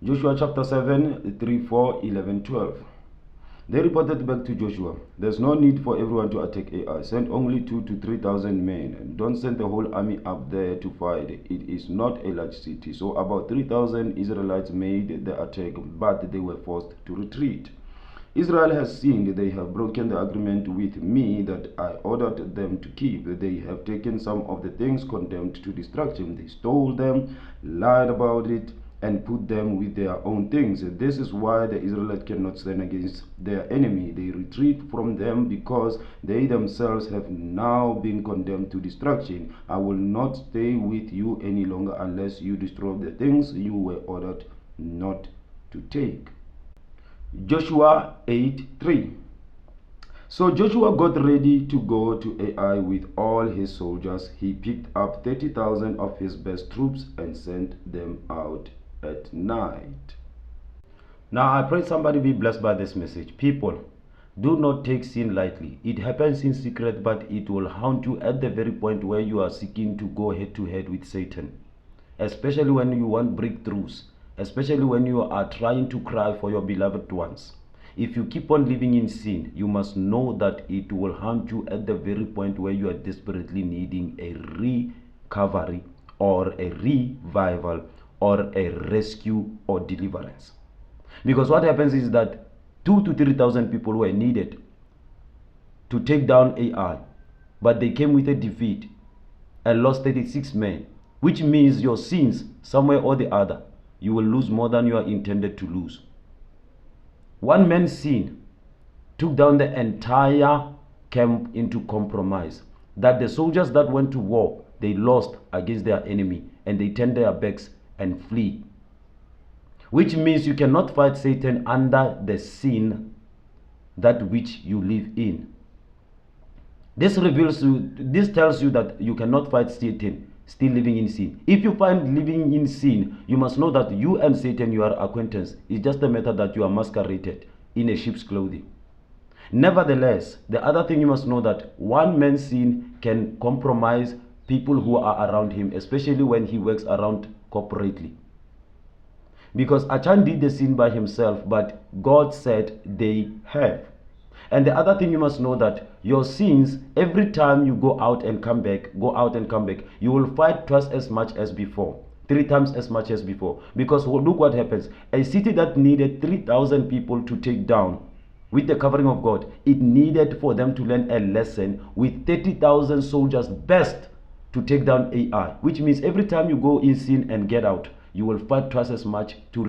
Joshua chapter 7, 3, 4, 11, 12. They reported back to Joshua, "There's no need for everyone to attack Ai. Send only 2,000 to 3,000 men. Don't send the whole army up there to fight. It is not a large city." So about 3,000 Israelites made the attack, but they were forced to retreat. Israel has sinned. They have broken the agreement with me that I ordered them to keep. They have taken some of the things condemned to destruction. They stole them, lied about it, and put them with their own things. This is why the Israelites cannot stand against their enemy. They retreat from them because they themselves have now been condemned to destruction. I will not stay with you any longer unless you destroy the things you were ordered not to take. Joshua 8:3. So Joshua got ready to go to Ai with all his soldiers. He picked up 30,000 of his best troops and sent them out at night. Now I pray somebody be blessed by this message. People, do not take sin lightly. It happens in secret, but it will haunt you at the very point where you are seeking to go head to head with Satan. Especially when you want breakthroughs. Especially when you are trying to cry for your beloved ones. If you keep on living in sin, you must know that it will haunt you at the very point where you are desperately needing a recovery or a revival or a rescue or deliverance. Because what happens is that 2,000 to 3,000 people were needed to take down Ai, but they came with a defeat and lost 36 men, which means your sins, somewhere or the other, you will lose more than you are intended to lose. One man's sin took down the entire camp into compromise, that the soldiers that went to war, they lost against their enemy and they turned their backs and flee. Which means you cannot fight Satan under the sin that which you live in. This tells you that you cannot fight Satan still living in sin. If you find living in sin, you must know that you and Satan, you are acquaintance. It's just a matter that you are masqueraded in a sheep's clothing. Nevertheless, the other thing you must know that one man's sin can compromise people who are around him, especially when he works around corporately. Because Achan did the sin by himself, but God said they have. And the other thing you must know that your sins, every time you go out and come back, you will fight twice as much as before, 3 times as much as before. Because look what happens. A city that needed 3,000 people to take down with the covering of God, it needed for them to learn a lesson with 30,000 soldiers best to take down Ai. Which means every time you go in sin and get out, you will fight twice as much to